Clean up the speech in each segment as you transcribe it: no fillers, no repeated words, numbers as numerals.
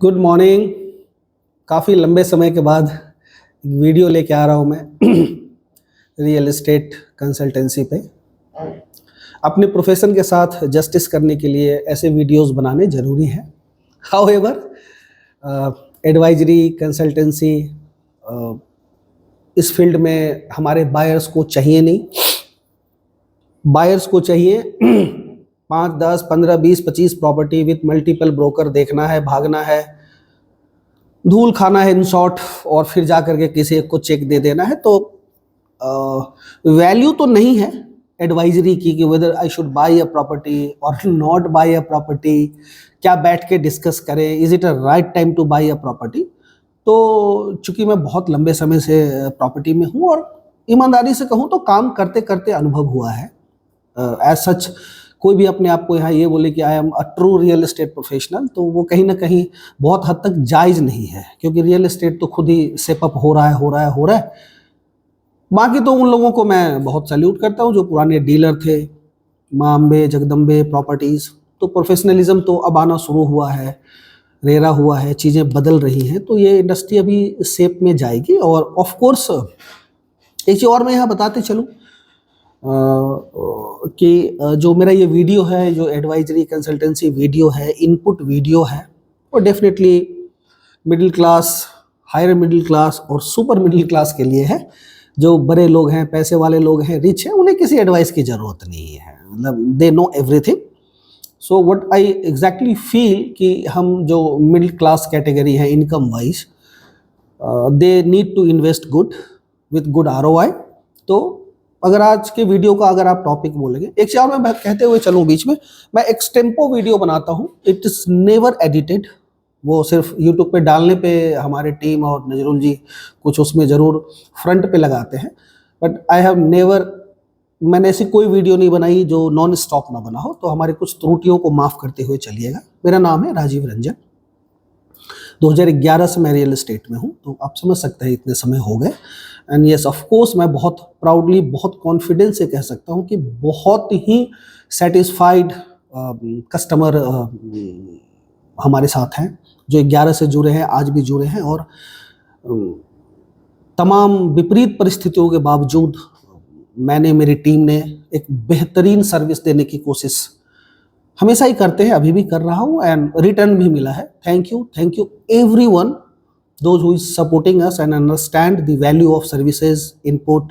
Good morning. काफ़ी लंबे समय के बाद एक वीडियो लेके आ रहा हूँ मैं रियल एस्टेट कंसल्टेंसी पे। अपने प्रोफेशन के साथ जस्टिस करने के लिए ऐसे वीडियोस बनाने ज़रूरी हैं। हाउएवर एडवाइजरी कंसल्टेंसी इस फील्ड में हमारे बायर्स को चाहिए नहीं। बायर्स को चाहिए 5, 10, 15, 20, 25 प्रॉपर्टी विथ मल्टीपल ब्रोकर देखना है, भागना है, धूल खाना है इन शॉर्ट, और फिर जा करके किसी एक को चेक दे देना है। तो वैल्यू तो नहीं है एडवाइजरी की कि whether I should by a property और नॉट बाई अ प्रॉपर्टी, क्या बैठ के डिस्कस करें, is it a right time two by a property. तो चूंकि मैं बहुत लंबे समय से प्रॉपर्टी में हूँ और ईमानदारी से कहूँ तो काम करते करते अनुभव हुआ है। एज सच कोई भी अपने आप को यहाँ ये बोले कि I am a true real estate professional, तो वो कहीं ना कहीं बहुत हद तक जायज़ नहीं है, क्योंकि रियल एस्टेट तो खुद ही सेपअप हो रहा है। बाकी तो उन लोगों को मैं बहुत सैल्यूट करता हूँ जो पुराने डीलर थे, माँ अम्बे जगदम्बे प्रॉपर्टीज़। तो प्रोफेशनलिज्म तो अब आना शुरू हुआ है, रेरा हुआ है, चीज़ें बदल रही हैं, तो ये इंडस्ट्री अभी शेप में जाएगी। और ऑफ कोर्स एक चीज़ और मैं यहाँ बताते चलूँ कि जो मेरा ये वीडियो है, जो एडवाइजरी कंसल्टेंसी वीडियो है, इनपुट वीडियो है, वो definitely middle class, higher middle class और सुपर मिडिल क्लास के लिए है। जो बड़े लोग हैं, पैसे वाले लोग हैं, रिच हैं, उन्हें किसी एडवाइस की ज़रूरत नहीं है, मतलब they know everything. So what I exactly feel कि हम जो मिडिल क्लास कैटेगरी है income wise, they need to invest good with good ROI। तो अगर आज के वीडियो का अगर आप टॉपिक बोलेंगे, एक चीज और मैं कहते हुए चलूँ बीच में, मैं एक्सटेम्पो वीडियो बनाता हूँ, इट इज़ नेवर एडिटेड। वो सिर्फ यूट्यूब पे डालने पे हमारे टीम और नजरुल जी कुछ उसमें ज़रूर फ्रंट पे लगाते हैं, बट आई हैव नेवर, मैंने ऐसी कोई वीडियो नहीं बनाई जो नॉन स्टॉप ना बना हो। तो हमारी कुछ त्रुटियों को माफ़ करते हुए चलिएगा। मेरा नाम है राजीव रंजन, 2011 से मैं रियल एस्टेट में हूँ, तो आप समझ सकते हैं इतने समय हो गए। एंड यस ऑफ कोर्स मैं बहुत प्राउडली, बहुत कॉन्फिडेंस से कह सकता हूँ कि बहुत ही सेटिस्फाइड कस्टमर हमारे साथ हैं, जो 11 से जुड़े हैं, आज भी जुड़े हैं। और तमाम विपरीत परिस्थितियों के बावजूद मैंने, मेरी टीम ने एक बेहतरीन सर्विस देने की कोशिश हमेशा ही करते हैं, अभी भी कर रहा हूँ, एंड रिटर्न भी मिला है। Thank you everyone those who is supporting us and understand the value of services, input,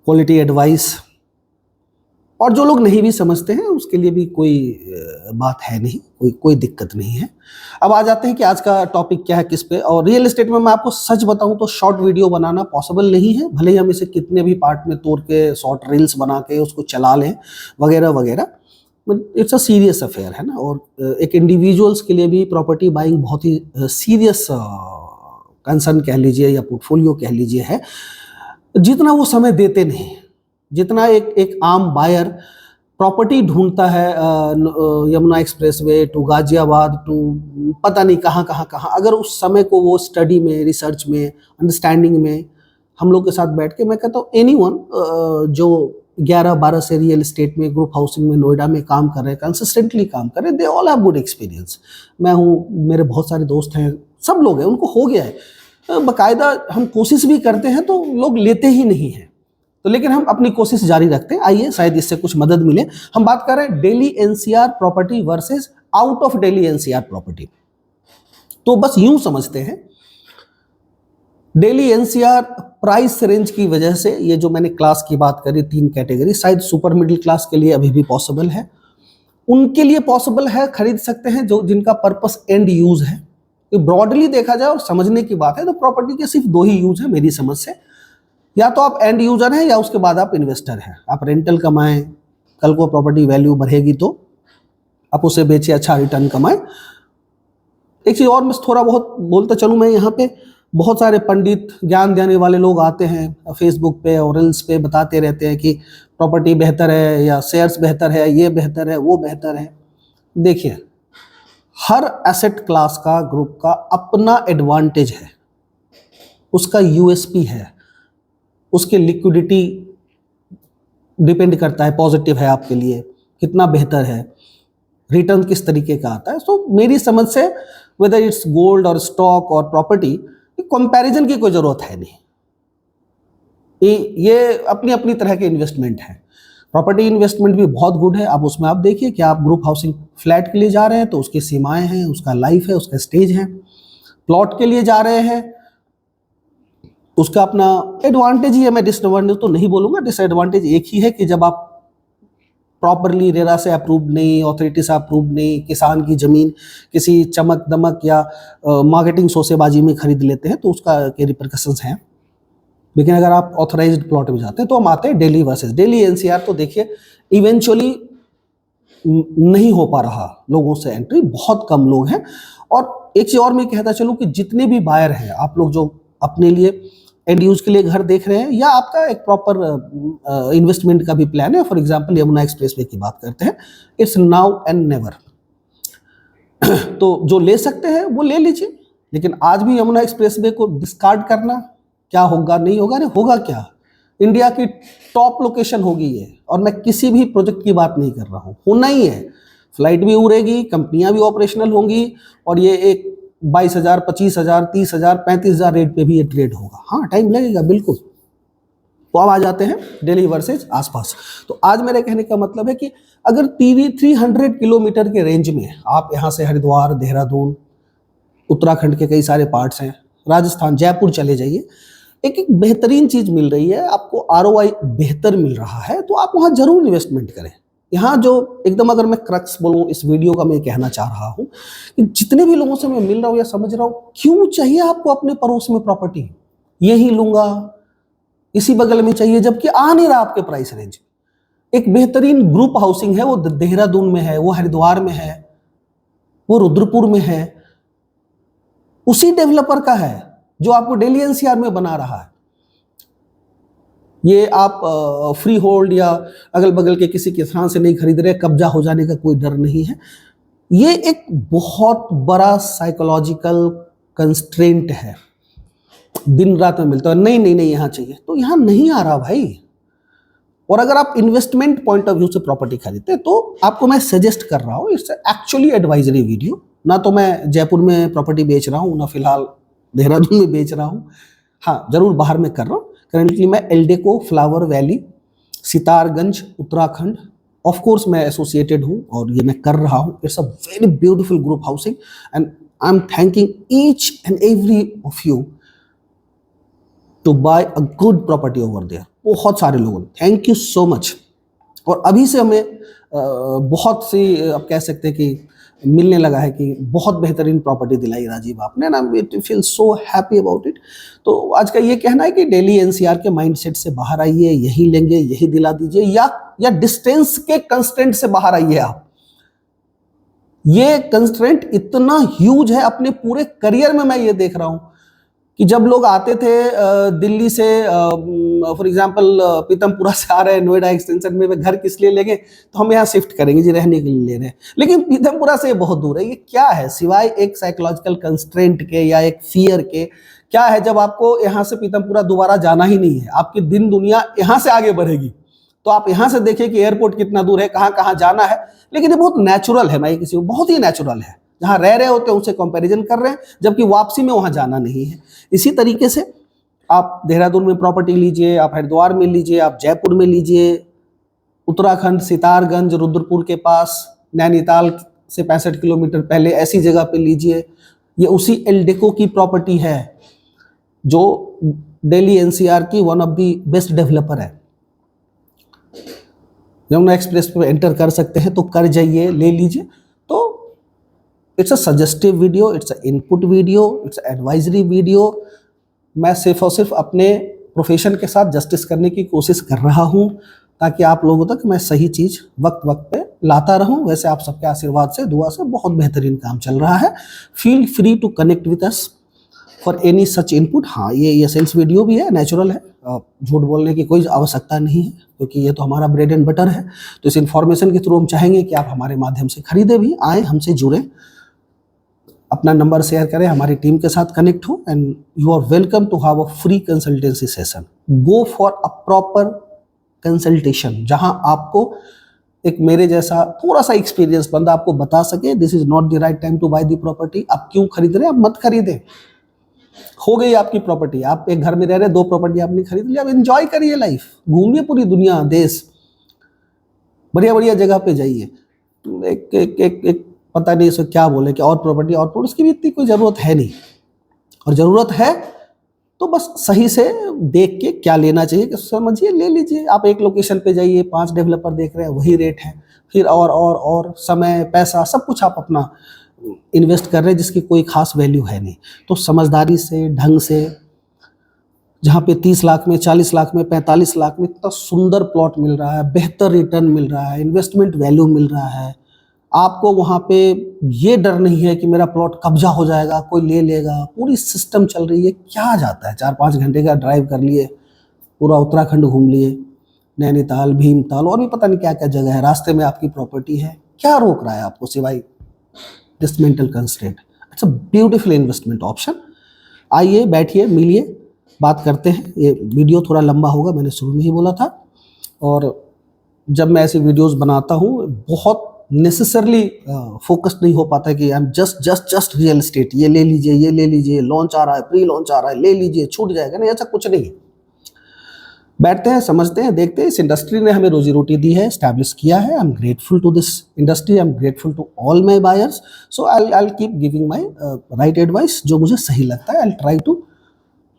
quality advice। और जो लोग नहीं भी समझते हैं उसके लिए भी कोई बात है नहीं, कोई दिक्कत नहीं है। अब आ जाते हैं कि आज का टॉपिक क्या है, किस पे। और रियल एस्टेट में मैं आपको सच बताऊं तो शॉर्ट वीडियो बनाना पॉसिबल नहीं है, भले ही हम इसे कितने भी पार्ट में तोड़ के शॉर्ट रील्स बना के उसको चला लें वगैरह वगैरह, इट्स अ सीरियस अफेयर है ना। और एक इंडिविजुअल्स के लिए भी प्रॉपर्टी बाइंग बहुत ही सीरियस कंसर्न कह लीजिए या पोर्टफोलियो कह लीजिए है। जितना वो समय देते नहीं, जितना एक आम बायर प्रॉपर्टी ढूंढता है Yamuna expressway to Ghaziabad to पता नहीं कहाँ, अगर उस समय को वो स्टडी में, रिसर्च में, अंडरस्टैंडिंग में हम लोग के साथ बैठ के, मैं कहता हूँ एनीवन जो 11-12 से रियल एस्टेट में, ग्रुप हाउसिंग में, नोएडा में काम कर रहे हैं, कंसिस्टेंटली काम कर रहे हैं, they all have good experience. मैं हूँ, मेरे बहुत सारे दोस्त हैं, सब लोग हैं, उनको हो गया है। बाकायदा हम कोशिश भी करते हैं तो लोग लेते ही नहीं हैं, तो लेकिन हम अपनी कोशिश जारी रखते हैं। आइए शायद इससे कुछ मदद मिले। हम बात कर रहे हैं Delhi NCR property versus out of Delhi NCR property. तो बस यूं समझते हैं, दिल्ली NCR प्राइस रेंज की वजह से, ये जो मैंने क्लास की बात करी, 3 कैटेगरी, शायद सुपर मिडिल क्लास के लिए अभी भी पॉसिबल है, उनके लिए पॉसिबल है, खरीद सकते हैं, जो जिनका पर्पस एंड यूज है। ब्रॉडली देखा जाए और समझने की बात है तो प्रॉपर्टी के सिर्फ 2 ही यूज है मेरी समझ से, या तो आप एंड यूजर हैं या उसके बाद आप इन्वेस्टर हैं। आप रेंटल कमाएं, कल को प्रॉपर्टी वैल्यू बढ़ेगी तो आप उसे बेचे, अच्छा रिटर्न कमाएं। एक चीज और मैं थोड़ा बहुत बोलता चलूं, मैं यहाँ पे बहुत सारे पंडित, ज्ञान देने वाले लोग आते हैं फेसबुक पे और रील्स पे, बताते रहते हैं कि प्रॉपर्टी बेहतर है या शेयर्स बेहतर है, ये बेहतर है, वो बेहतर है। देखिए, हर एसेट क्लास का, ग्रुप का अपना एडवांटेज है, उसका USP है, उसके लिक्विडिटी डिपेंड करता है, पॉजिटिव है आपके लिए, कितना बेहतर है, रिटर्न किस तरीके का आता है। सो मेरी समझ से वेदर इट्स गोल्ड और स्टॉक और प्रॉपर्टी, कंपैरिजन की कोई जरूरत है नहीं। ये अपनी अपनी तरह के इन्वेस्टमेंट है। प्रॉपर्टी इन्वेस्टमेंट भी बहुत गुड है। अब उसमें आप देखिए कि आप ग्रुप हाउसिंग फ्लैट के लिए जा रहे हैं तो उसकी सीमाएं हैं, उसका लाइफ है, उसका स्टेज है। प्लॉट के लिए जा रहे हैं उसका अपना एडवांटेज ही है, मैं डिसएडवांटेज तो नहीं बोलूँगा। डिसएडवांटेज एक ही है कि जब आप प्रॉपरली रेरा से अप्रूव नहीं, अथॉरिटी से अप्रूव नहीं, किसान की ज़मीन किसी चमक दमक या मार्केटिंग शोसेबाजी में खरीद लेते हैं तो उसका के रिपरकशंस हैं। लेकिन अगर आप ऑथराइज्ड प्लॉट में जाते हैं तो हम आते हैं दिल्ली वर्सेस दिल्ली एनसीआर। तो देखिए इवेंचुअली नहीं हो पा रहा लोगों से एंट्री, बहुत कम लोग हैं। और एक चीज़ और मैं कहता चलूँ कि जितने भी बायर हैं, आप लोग जो अपने लिए एंड यूज के लिए घर देख रहे हैं या आपका एक प्रॉपर इन्वेस्टमेंट का भी प्लान है, फॉर एग्जांपल यमुना एक्सप्रेसवे की बात करते हैं, इट्स नाउ एंड नेवर। तो जो ले सकते हैं वो ले लीजिए, लेकिन आज भी यमुना एक्सप्रेसवे को डिस्कार्ड करना, क्या होगा नहीं होगा, नहीं होगा क्या, इंडिया की टॉप लोकेशन होगी ये। और मैं किसी भी प्रोजेक्ट की बात नहीं कर रहा हूँ, होना ही है। फ्लाइट भी उड़ेगी, कंपनियां भी ऑपरेशनल होंगी और ये एक 22,000, 25,000, 30,000, 35,000 रेट पे भी ये ट्रेड होगा। हाँ टाइम लगेगा बिल्कुल। तो अब आ जाते हैं दिल्ली वर्सेज आसपास। तो आज मेरे कहने का मतलब है कि अगर 300 किलोमीटर के रेंज में आप यहाँ से हरिद्वार, देहरादून, उत्तराखंड के कई सारे पार्ट्स हैं, राजस्थान, जयपुर चले जाइए, एक एक बेहतरीन चीज़ मिल रही है आपको, आरओआई बेहतर मिल रहा है, तो आप वहाँ जरूर इन्वेस्टमेंट करें। यहाँ जो एकदम अगर मैं क्रक्स बोलूँ इस वीडियो का, मैं कहना चाह रहा हूँ कि जितने भी लोगों से मैं मिल रहा हूँ या समझ रहा हूँ, क्यों चाहिए आपको अपने पड़ोस में प्रॉपर्टी, यही लूँगा, इसी बगल में चाहिए, जबकि आ नहीं रहा आपके प्राइस रेंज। एक बेहतरीन ग्रुप हाउसिंग है, वो देहरादून में है, वो हरिद्वार में है, वो रुद्रपुर में है, उसी डेवलपर का है जो आपको दिल्ली एनसीआर में बना रहा है। ये आप फ्री होल्ड या अगल बगल के किसी किसान से नहीं खरीद रहे, कब्जा हो जाने का कोई डर नहीं है। ये एक बहुत बड़ा साइकोलॉजिकल कंस्ट्रेंट है, दिन रात में मिलता है, नहीं नहीं नहीं यहाँ चाहिए, तो यहाँ नहीं आ रहा भाई। और अगर आप इन्वेस्टमेंट पॉइंट ऑफ व्यू से प्रॉपर्टी खरीदते हैं तो आपको मैं सजेस्ट कर रहा हूँ, इट्स एक्चुअली एडवाइजरी वीडियो। ना तो मैं जयपुर में प्रॉपर्टी बेच रहा हूँ, ना फिलहाल देहरादून में बेच रहा हूँ, हाँ जरूर बाहर में कर रहा हूँ। करेंटली मैं Eldeco, flower valley, Sitarganj, Uttarakhand, of course मैं एसोसिएटेड हूँ और ये मैं कर रहा हूँ। It's a very beautiful group housing and I am thanking each and every of you to buy a good property over there. बहुत सारे लोगों ने, थैंक यू सो मच। और अभी से हमें बहुत सी, आप कह सकते हैं कि मिलने लगा है कि बहुत बेहतरीन प्रॉपर्टी दिलाई राजीव आपने ना, we feel so happy about it. तो आज का ये कहना है कि दिल्ली एनसीआर के माइंडसेट से बाहर आइए, यही लेंगे, यही दिला दीजिए, या डिस्टेंस के कंस्ट्रेंट से बाहर आइए आप। ये कंस्ट्रेंट इतना ह्यूज है, अपने पूरे करियर में मैं ये देख रहा हूँ कि जब लोग आते थे दिल्ली से, फॉर एग्जांपल पीतमपुरा से आ रहे हैं नोएडा एक्सटेंशन में, वे घर किस लिए लेंगे, तो हम यहाँ शिफ्ट करेंगे जी, रहने के लिए ले रहे हैं, लेकिन पीतमपुरा से बहुत दूर है। ये क्या है सिवाय एक साइकोलॉजिकल कंस्ट्रेंट के या एक फियर के? क्या है जब आपको यहाँ से पीतमपुरा दोबारा जाना ही नहीं है, आपकी दिन दुनिया यहाँ से आगे बढ़ेगी, तो आप यहाँ से देखिए कि एयरपोर्ट कितना दूर है, कहाँ कहाँ जाना है। लेकिन ये बहुत नेचुरल है, मैं किसी को बहुत ही नेचुरल है, जहाँ रह रहे होते हैं उनसे कंपैरिजन कर रहे हैं, जबकि वापसी में वहाँ जाना नहीं है। इसी तरीके से आप देहरादून में प्रॉपर्टी लीजिए, आप हरिद्वार में लीजिए, आप जयपुर में लीजिए, उत्तराखंड सितारगंज, रुद्रपुर के पास, नैनीताल से 65 किलोमीटर पहले ऐसी जगह पे लीजिए। ये उसी एल्डेको की प्रॉपर्टी है जो दिल्ली एनसीआर की one of the best developer है। यमुना एक्सप्रेस पे एंटर कर सकते हैं तो कर जाइए, ले लीजिए। तो it's a suggestive video, it's a input video, it's a advisory video. मैं सिर्फ और सिर्फ अपने प्रोफेशन के साथ जस्टिस करने की कोशिश कर रहा हूँ ताकि आप लोगों तक मैं सही चीज़ वक्त वक्त पे लाता रहूँ। वैसे आप सबके आशीर्वाद से, दुआ से बहुत बेहतरीन काम चल रहा है। Feel free to connect with us for any such input. हाँ, ये सेल्स वीडियो भी है, नेचुरल है, झूठ बोलने की कोई आवश्यकता नहीं है क्योंकि ये तो हमारा ब्रेड एंड बटर है। तो इस इन्फॉर्मेशन के थ्रू हम चाहेंगे कि आप हमारे माध्यम से खरीदे भी, आए, हमसे जुड़ें, अपना नंबर शेयर करें, हमारी टीम के साथ कनेक्ट हो, and you are welcome to have a free consultancy session. Go for a proper consultation जहां आपको एक मेरे जैसा थोड़ा सा एक्सपीरियंस बंदा आपको बता सके this is not the right time to buy the property, आप क्यों खरीद रहे हैं, आप मत खरीदें। हो गई आपकी प्रॉपर्टी, आप एक घर में रह रहे, 2 प्रॉपर्टी आपने खरीद लिया, अब एंजॉय करिए लाइफ, घूमिए पूरी दुनिया देश, बढ़िया बढ़िया जगह पे जाइए। एक पता नहीं इसको क्या बोले कि और प्रॉपर्टी उसकी भी इतनी कोई ज़रूरत है नहीं, और ज़रूरत है तो बस सही से देख के क्या लेना चाहिए कि समझिए ले लीजिए। आप एक लोकेशन पे जाइए, 5 डेवलपर देख रहे हैं, वही रेट है, फिर और समय पैसा सब कुछ आप अपना इन्वेस्ट कर रहे हैं जिसकी कोई खास वैल्यू है नहीं। तो समझदारी से, ढंग से, जहाँ पे 30 लाख में, 40 लाख में, 45 लाख में इतना सुंदर प्लॉट मिल रहा है, बेहतर रिटर्न मिल रहा है, इन्वेस्टमेंट वैल्यू मिल रहा है, आपको वहाँ पे ये डर नहीं है कि मेरा प्लॉट कब्जा हो जाएगा, कोई ले लेगा, पूरी सिस्टम चल रही है। क्या जाता है, 4-5 घंटे का ड्राइव कर लिए, पूरा उत्तराखंड घूम लिए, नैनीताल, भीमताल और भी पता नहीं क्या क्या जगह है, रास्ते में आपकी प्रॉपर्टी है, क्या रोक रहा है आपको सिवाय this mental constraint. It's a beautiful investment option. आइए, बैठिए, मिलिए, बात करते हैं। ये वीडियो थोड़ा लंबा होगा, मैंने शुरू में ही बोला था, और जब मैं ऐसे वीडियोस बनाता हूँ बहुत नेसेसरली फोकस्ड नहीं हो पाता कि I am just real estate, ये ले लीजिए, लॉन्च आ रहा है, प्री लॉन्च आ रहा है, ले लीजिए, छूट जाएगा, नहीं, ऐसा कुछ नहीं है। बैठते हैं, समझते हैं, देखते हैं। इस इंडस्ट्री ने हमें रोजी रोटी दी है, एस्टैब्लिश किया है। I am grateful to this industry, I am grateful to all my buyers. So I keep giving my right advice, जो मुझे सही लगता है। I try to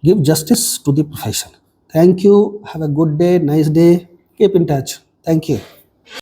give justice to the profession. Thank you. Have a good day, nice day. Keep in touch. Thank you.